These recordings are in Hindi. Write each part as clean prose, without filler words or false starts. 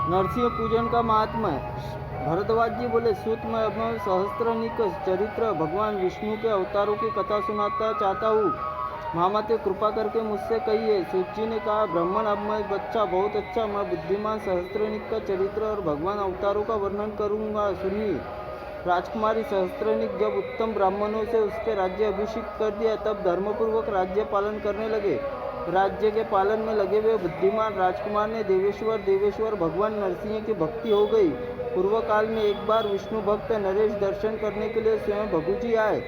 नरसिंह पूजन का महात्मा है। भरद्वाज जी बोले, सूत में अब सहस्त्रनिक चरित्र भगवान विष्णु के अवतारों की कथा सुनाता चाहता हूँ। महामते कृपा करके मुझसे कहिए। सूत जी ने कहा, ब्राह्मण, अब मैं बच्चा बहुत अच्छा, मैं बुद्धिमान सहस्त्रनिक का चरित्र और भगवान अवतारों का वर्णन करूँगा, सुनिए। राजकुमारी सहस्त्रनिक जब उत्तम ब्राह्मणों से उसके राज्य अभिषेक कर दिया, तब धर्मपूर्वक राज्य पालन करने लगे। राज्य के पालन में लगे हुए बुद्धिमान राजकुमार ने देवेश्वर भगवान नरसिंह की भक्ति हो गई। पूर्व काल में एक बार विष्णु भक्त नरेश दर्शन करने के लिए स्वयं भगुजी आए।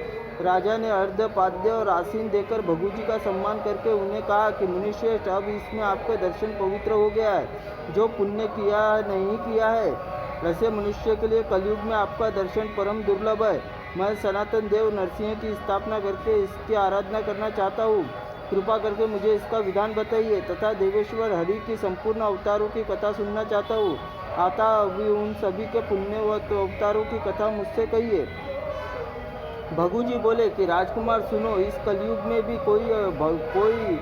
राजा ने अर्ध पाद्य और आसीन देकर भगुजी का सम्मान करके उन्हें कहा कि मुनिश्रेष्ठ, अब इसमें आपका दर्शन पवित्र हो गया है, जो पुण्य किया नहीं किया है वैसे मनुष्य के लिए कलयुग में आपका दर्शन परम दुर्लभ है। मैं सनातन देव नरसिंह की स्थापना करके इसकी आराधना करना चाहता हूँ। कृपा करके मुझे इसका विधान बताइए तथा देवेश्वर हरि की संपूर्ण अवतारों की कथा सुनना चाहता हूँ। आता अभी उन सभी के पुण्य व अवतारों की कथा मुझसे कहिए। भगुजी बोले कि राजकुमार सुनो, इस कलयुग में भी कोई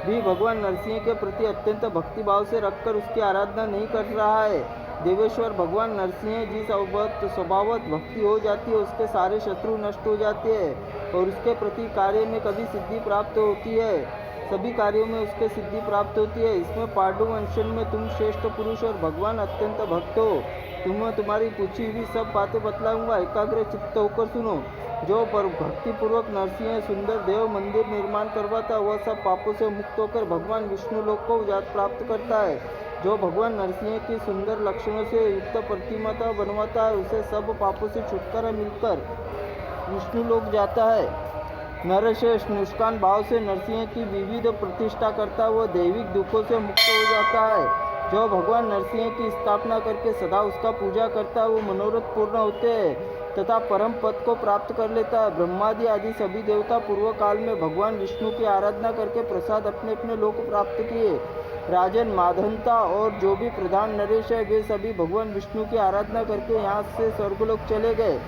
भी भगवान नरसिंह के प्रति अत्यंत भक्तिभाव से रखकर उसकी आराधना नहीं कर रहा है। देवेश्वर भगवान नरसिंह जिस स्वभावत भक्ति हो जाती है, उसके सारे शत्रु नष्ट हो जाते हैं और उसके प्रति कार्य में कभी सिद्धि प्राप्त होती है, सभी कार्यों में उसके सिद्धि प्राप्त होती है। इसमें पांडुवंशन में तुम श्रेष्ठ पुरुष और भगवान अत्यंत भक्त हो। तुम्हारी पूछी हुई सब बातें बतलाऊंगा, एकाग्र चित्त होकर सुनो। जो पर भक्तिपूर्वक नरसिंह सुंदर देव मंदिर निर्माण करवाता, वह सब पापों से मुक्त होकर भगवान विष्णु लोक को प्राप्त करता है। जो भगवान नरसिंह की सुंदर लक्षणों से युक्त प्रतिमा बनवाता है, उसे सब पापों से छुटकारा मिलकर विष्णु लोक जाता है। नरश्रेष्ठ निष्काम भाव से नरसिंह की विविध प्रतिष्ठा करता, वह दैविक दुखों से मुक्त हो जाता है। जो भगवान नरसिंह की स्थापना करके सदा उसका पूजा करता है, वो मनोरथ पूर्ण होते हैं तथा परम पद को प्राप्त कर लेता है। ब्रह्मादि आदि सभी देवता पूर्व काल में भगवान विष्णु की आराधना करके प्रसाद अपने अपने लोक प्राप्त किए। राजन, माधनता और जो भी प्रधान नरेश है, वे सभी भगवान विष्णु की आराधना करके यहाँ से स्वर्गलोक चले गए।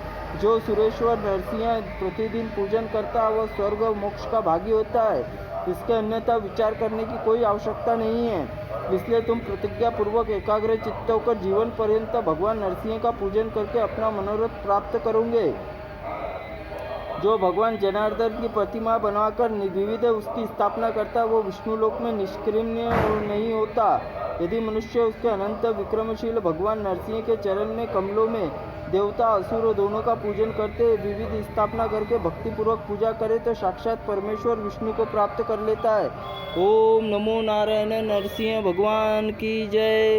जो सुरेश्वर नरसिंह प्रतिदिन पूजन करता, वह स्वर्ग मोक्ष का भागी होता है। इसके अन्यथा विचार करने की कोई आवश्यकता नहीं है। इसलिए तुम प्रतिज्ञा पूर्वक एकाग्र चित्त होकर जीवन पर्यंत भगवान नरसिंह का पूजन करके अपना मनोरथ प्राप्त करोगे। जो भगवान जनार्दन की प्रतिमा बनाकर विविध उसकी स्थापना करता, वो विष्णु लोक में निष्क्रिय नहीं होता। यदि मनुष्य उसके अनंत विक्रमशील भगवान नरसिंह के चरण में कमलों में देवता असुर दोनों का पूजन करते, विविध स्थापना करके भक्तिपूर्वक पूजा करे, तो साक्षात परमेश्वर विष्णु को प्राप्त कर लेता है। ओम नमो नारायण। नरसिंह भगवान की जय।